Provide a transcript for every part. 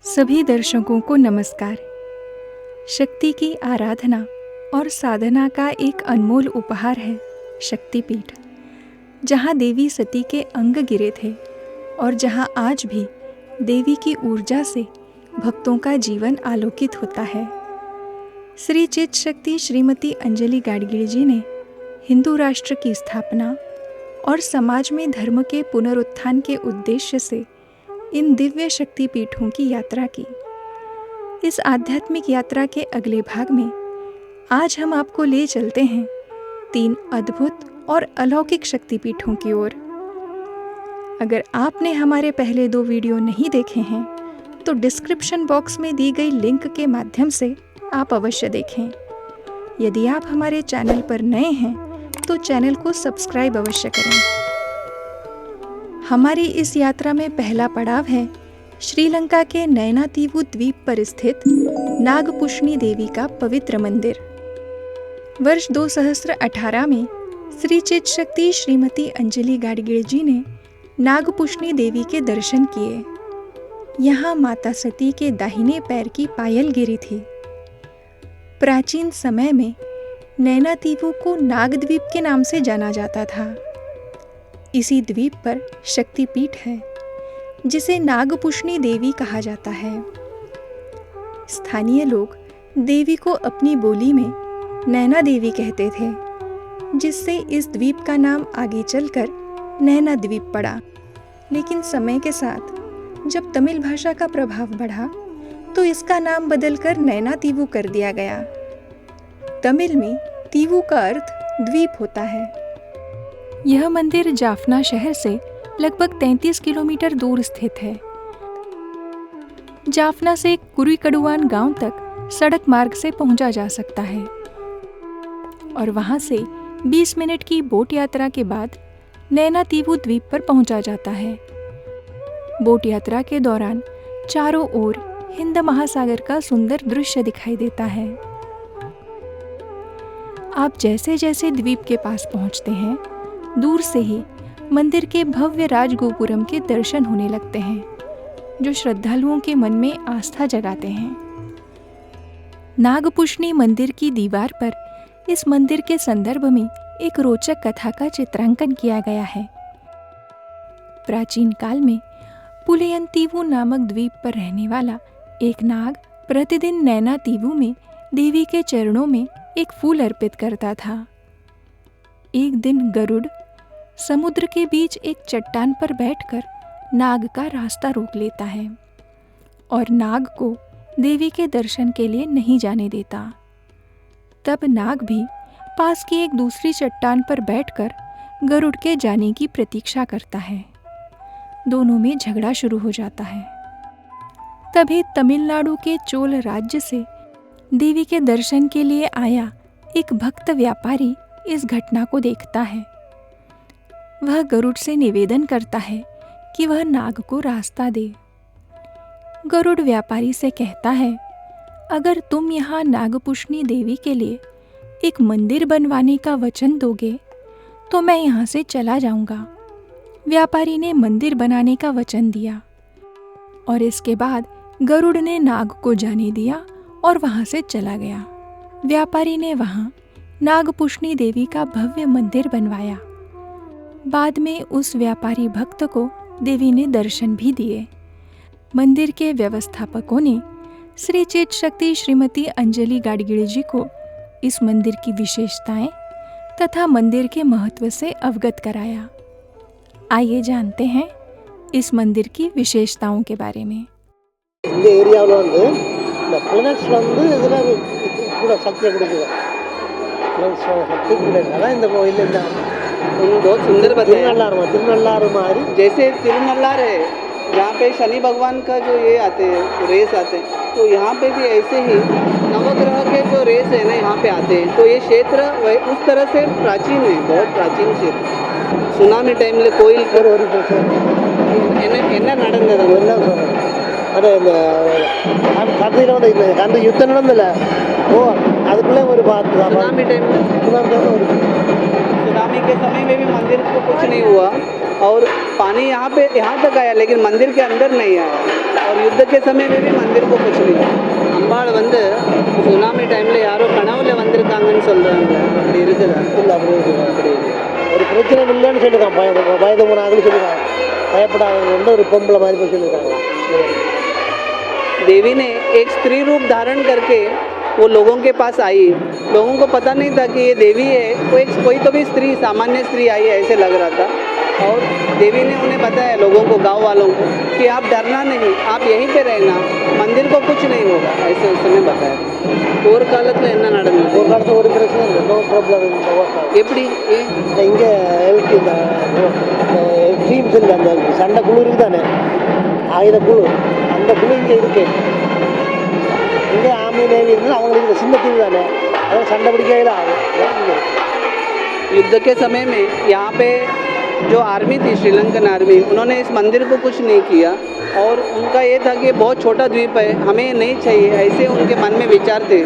सभी दर्शकों को नमस्कार। शक्ति की आराधना और साधना का एक अनमोल उपहार है शक्तिपीठ, जहाँ देवी सती के अंग गिरे थे और जहाँ आज भी देवी की ऊर्जा से भक्तों का जीवन आलोकित होता है। श्री चित शक्ति श्रीमती अंजलि गाडगीळ जी ने हिंदू राष्ट्र की स्थापना और समाज में धर्म के पुनरुत्थान के उद्देश्य से इन दिव्य शक्तिपीठों की यात्रा की। इस आध्यात्मिक यात्रा के अगले भाग में आज हम आपको ले चलते हैं 3 अद्भुत और अलौकिक शक्तिपीठों की ओर। अगर आपने हमारे पहले 2 वीडियो नहीं देखे हैं तो डिस्क्रिप्शन बॉक्स में दी गई लिंक के माध्यम से आप अवश्य देखें। यदि आप हमारे चैनल पर नए हैं तो चैनल को सब्सक्राइब अवश्य करें। हमारी इस यात्रा में पहला पड़ाव है श्रीलंका के नयनातीवु द्वीप पर स्थित नागपुष्णी देवी का पवित्र मंदिर। वर्ष 2018 में श्री चित शक्ति श्रीमती अंजलि गाडगीळ जी ने नागपुष्णी देवी के दर्शन किए। यहाँ माता सती के दाहिने पैर की पायल गिरी थी। प्राचीन समय में नयनातीवु को नागद्वीप के नाम से जाना जाता था। इसी द्वीप पर शक्तिपीठ है जिसे नागपुष्णी देवी कहा जाता है। स्थानीय लोग देवी को अपनी बोली में नैना देवी कहते थे, जिससे इस द्वीप का नाम आगे चलकर नैना द्वीप पड़ा। लेकिन समय के साथ जब तमिल भाषा का प्रभाव बढ़ा तो इसका नाम बदलकर नैनातीवु कर दिया गया। तमिल में तीवु का अर्थ द्वीप होता है। यह मंदिर जाफना शहर से लगभग 33 किलोमीटर दूर स्थित है। जाफना से कुरीकडुआन गांव तक सड़क मार्ग से पहुंचा जा सकता है और वहां से 20 मिनट की बोट यात्रा के बाद नैनातीवु द्वीप पर पहुंचा जाता है। बोट यात्रा के दौरान चारों ओर हिंद महासागर का सुंदर दृश्य दिखाई देता है। आप जैसे जैसे द्वीप के पास पहुंचते हैं, दूर से ही मंदिर के भव्य राजगोपुरम के दर्शन होने लगते हैं, जो श्रद्धालुओं के मन में आस्था जगाते हैं। नागपुष्णी मंदिर की दीवार पर इस मंदिर के संदर्भ में एक रोचक कथा का चित्रांकन किया गया है। प्राचीन काल में पुलयंतीवु नामक द्वीप पर रहने वाला एक नाग प्रतिदिन नैनातीवु में देवी के चरणों में एक फूल अर्पित करता था। एक दिन गरुड़ समुद्र के बीच एक चट्टान पर बैठकर नाग का रास्ता रोक लेता है और नाग को देवी के दर्शन के लिए नहीं जाने देता। तब नाग भी पास की एक दूसरी चट्टान पर बैठकर गरुड़ के जाने की प्रतीक्षा करता है। दोनों में झगड़ा शुरू हो जाता है। तभी तमिलनाडु के चोल राज्य से देवी के दर्शन के लिए आया एक भक्त व्यापारी इस घटना को देखता है। वह गरुड़ से निवेदन करता है कि वह नाग को रास्ता दे। गरुड़ व्यापारी से कहता है, अगर तुम यहाँ नागपुष्णी देवी के लिए एक मंदिर बनवाने का वचन दोगे तो मैं यहाँ से चला जाऊंगा। व्यापारी ने मंदिर बनाने का वचन दिया और इसके बाद गरुड़ ने नाग को जाने दिया और वहाँ से चला गया। व्यापारी ने वहाँ नागपुष्णी देवी का भव्य मंदिर बनवाया। बाद में उस व्यापारी भक्त को देवी ने दर्शन भी दिए। मंदिर के व्यवस्थापकों ने श्री चित शक्ति श्रीमती अंजलि गाडगीळ जी को इस मंदिर की विशेषताएं तथा मंदिर के महत्व से अवगत कराया। आइए जानते हैं इस मंदिर की विशेषताओं के बारे में। बहुत सुंदर बताया। जैसे तिरुनल्लार है जहाँ पे शनि भगवान का जो ये आते हैं रेस आते हैं, तो यहाँ पे भी ऐसे ही नवग्रह के जो रेस है ना यहाँ पे आते हैं। तो ये क्षेत्र उस तरह से प्राचीन है, बहुत प्राचीन क्षेत्र। सुनामी टाइम ले कोई युद्ध सुनामी के समय में भी मंदिर को कुछ नहीं हुआ और पानी यहाँ तक आया लेकिन मंदिर के अंदर नहीं आया और युद्ध के समय में भी मंदिर को कुछ नहीं हुआ. அம்பாள் வந்து சுனாமி டைமில் யாரோ கனவுல வந்திருக்காங்கன்னு சொல்கிறாங்க. அப்படி இருக்குதா? இல்லை, அப்படி இருக்குது. அப்படி ஒரு பிரச்சனை இல்லைன்னு சொல்லியிருக்கான். பயந்துமுனாங்கன்னு சொல்லியிருக்காங்க. பயப்படாதவங்க வந்து ஒரு பொம்பளை மாதிரி போய் சொல்லியிருக்காங்க. देवी ने एक स्त्री रूप धारण करके वो लोगों के पास आई. लोगों को पता नहीं था कि ये देवी है. कोई तो भी स्त्री, सामान्य स्त्री आई है ऐसे लग रहा था और देवी ने उन्हें बताया, लोगों को, गांव वालों को, कि आप डरना नहीं, आप यहीं पे रहना, मंदिर को कुछ नहीं होगा, ऐसे उस समय बताया. ஒரு காலத்தில் என்ன நடந்தது? ஒரு காலத்தில் ஒரு பிரச்சனை இல்லை, நோ ப்ராப்ளம். எப்படி இங்கே இந்த டீம்ஸ் இல்லை, அந்த சண்டை குழு இருக்குது தானே, ஆயுத குழு, அந்த குழு இங்கே இருக்கு. இங்கே ஆர்மி நேவி இருந்தால் அவங்களுக்கு சின்ன தீவு தானே, அதாவது சண்டை பிடிக்கவே ஆகும். युद्ध के समय में यहाँ पे जो आर्मी थी, श्रीलंकन आर्मी, उन्होंने इस मंदिर को कुछ नहीं किया और उनका ये था कि बहुत छोटा द्वीप है, हमें नहीं चाहिए, ऐसे उनके मन में विचार थे.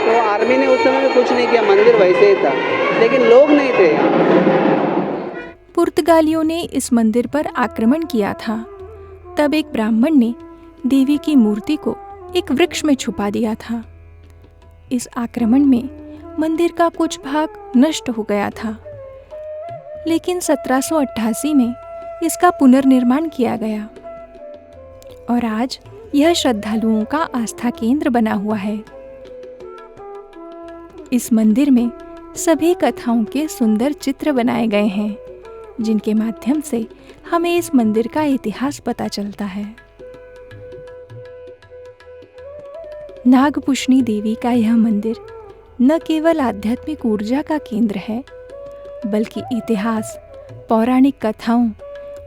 तो आर्मी ने उस समय में कुछ नहीं किया, मंदिर वैसे ही था, लेकिन लोग नहीं थे. पुर्तगालियों ने इस मंदिर पर आक्रमण किया था. तब एक ब्राह्मण ने देवी की मूर्ति को एक वृक्ष में छुपा दिया था. इस आक्रमण में मंदिर का कुछ भाग नष्ट हो गया था, लेकिन 1788 में इसका पुनर्निर्माण किया गया और आज यह श्रद्धालुओं का आस्था केंद्र बना हुआ है. इस मंदिर में सभी कथाओं के सुंदर चित्र बनाए गए हैं, जिनके माध्यम से हमें इस मंदिर का इतिहास पता चलता है. नागपुष्णी देवी का यह मंदिर न केवल आध्यात्मिक ऊर्जा का केंद्र है, बल्कि इतिहास, पौराणिक कथाओं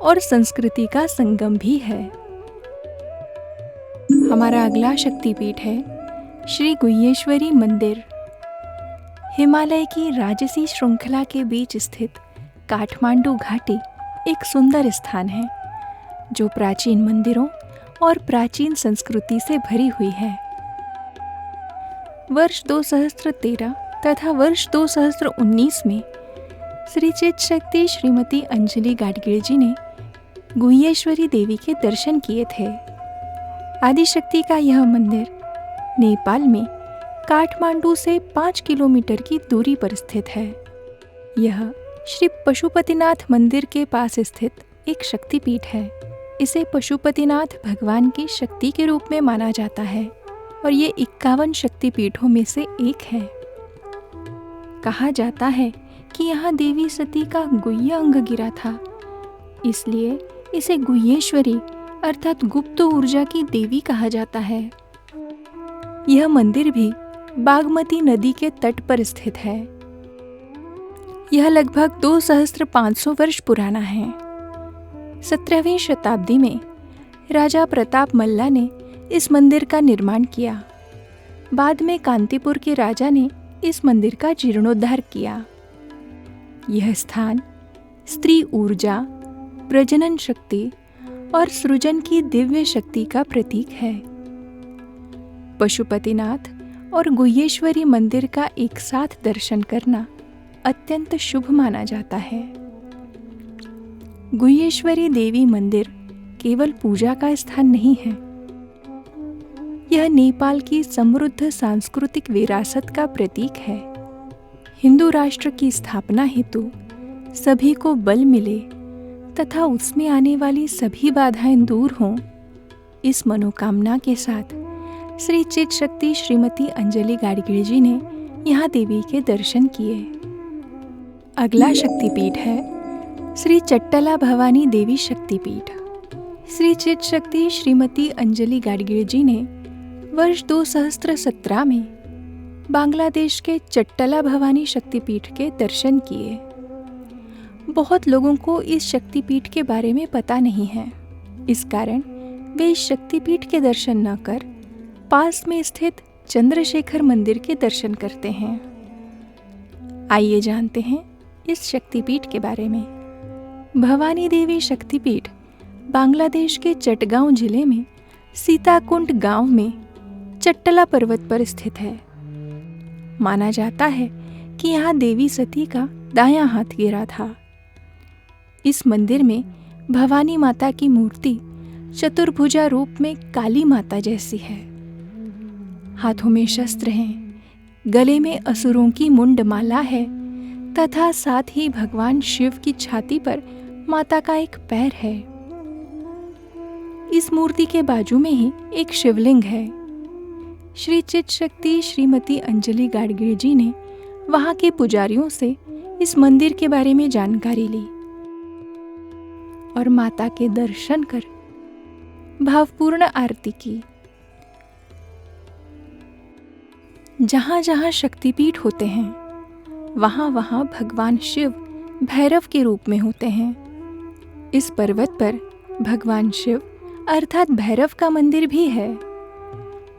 और संस्कृति का संगम भी है. हमारा अगला शक्तिपीठ है श्री गुह्येश्वरी मंदिर. हिमालय की राजसी श्रृंखला के बीच स्थित काठमांडू घाटी एक सुंदर स्थान है, जो प्राचीन मंदिरों और प्राचीन संस्कृति से भरी हुई है. वर्ष 2013 तथा वर्ष 2019 में श्री चित शक्ति श्रीमती अंजलि गाडगीळ जी ने गुह्येश्वरी देवी के दर्शन किए थे. आदिशक्ति का यह मंदिर नेपाल में काठमांडू से 5 किलोमीटर की दूरी पर स्थित है. यह श्री पशुपतिनाथ मंदिर के पास स्थित एक शक्तिपीठ है. इसे पशुपतिनाथ भगवान की शक्ति के रूप में माना जाता है और ये 51 शक्तिपीठों में से एक है. कहा जाता है कि यहाँ देवी सती का गुह्य अंग गिरा था, इसलिए इसे गुह्येश्वरी अर्थात गुप्त ऊर्जा की देवी कहा जाता है. यह मंदिर भी बागमती नदी के तट पर स्थित है. यह लगभग 2500 वर्ष पुराना है. 17वीं शताब्दी में राजा प्रताप मल्ला ने इस मंदिर का निर्माण किया. बाद में कांतीपुर के राजा ने इस मंदिर का जीर्णोद्धार किया. यह स्थान स्त्री ऊर्जा, प्रजनन शक्ति और सृजन की दिव्य शक्ति का प्रतीक है. पशुपतिनाथ और गुह्येश्वरी मंदिर का एक साथ दर्शन करना अत्यंत शुभ माना जाता है. गुह्येश्वरी देवी मंदिर केवल पूजा का स्थान नहीं है, यह नेपाल की समृद्ध सांस्कृतिक विरासत का प्रतीक है. हिंदू राष्ट्र की स्थापना हेतु सभी को बल मिले तथा उसमें आने वाली सभी बाधाएं दूर हों, इस मनोकामना के साथ श्री चित शक्ति श्रीमती अंजलि गाडगीळ जी ने यहाँ देवी के दर्शन किए. अगला शक्तिपीठ है श्री चट्टला भवानी देवी शक्तिपीठ. श्री चित शक्ति श्रीमती अंजलि गाडगीळ जी ने वर्ष 2017 में बांग्लादेश के चट्टला भवानी शक्तिपीठ के दर्शन किए. बहुत लोगों को इस शक्तिपीठ के बारे में पता नहीं है, इस कारण वे इस शक्तिपीठ के दर्शन न कर पास में स्थित चंद्रशेखर मंदिर के दर्शन करते हैं. आइए जानते हैं इस शक्तिपीठ के बारे में. भवानी देवी शक्तिपीठ बांग्लादेश के चटगांव जिले में सीताकुंड गांव में चट्टला पर्वत पर स्थित है. माना जाता है कि यहाँ देवी सती का दायां हाथ गिरा था। इस मंदिर में भवानी माता की मूर्ति चतुर्भुजा रूप में काली माता जैसी है। हाथों में शस्त्र हैं, गले में असुरों की मुंड माला है तथा साथ ही भगवान शिव की छाती पर माता का एक पैर है। इस मूर्ति के बाजू में ही एक शिवलिंग है। श्री चित शक्ति श्रीमती अंजलि गाडगीळ जी ने वहां के पुजारियों से इस मंदिर के बारे में जानकारी ली और माता के दर्शन कर भावपूर्ण आरती की। जहां जहां शक्तिपीठ होते हैं वहां वहां भगवान शिव भैरव के रूप में होते हैं। इस पर्वत पर भगवान शिव अर्थात भैरव का मंदिर भी है।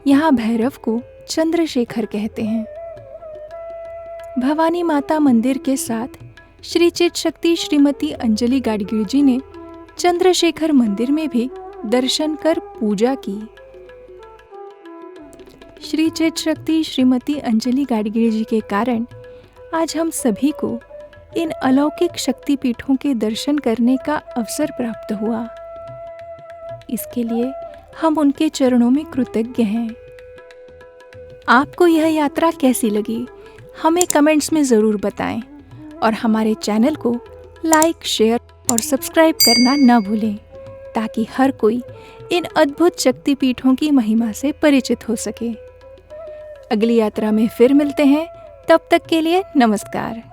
यहाँ भैरव को चंद्रशेखर कहते हैं। भवानी माता मंदिर के साथ श्री चित शक्ति श्रीमती अंजलि गाडगीळ जी ने चंद्रशेखर मंदिर में भी दर्शन कर पूजा की। श्री चित शक्ति श्रीमती अंजलि गाडगीळ जी के कारण आज हम सभी को इन अलौकिक शक्तिपीठों के दर्शन करने का अवसर प्राप्त हुआ। इसके लिए हम उनके चरणों में कृतज्ञ हैं। आपको यह यात्रा कैसी लगी हमें कमेंट्स में ज़रूर बताएं और हमारे चैनल को लाइक, शेयर और सब्सक्राइब करना न भूलें ताकि हर कोई इन अद्भुत शक्तिपीठों की महिमा से परिचित हो सके। अगली यात्रा में फिर मिलते हैं, तब तक के लिए नमस्कार।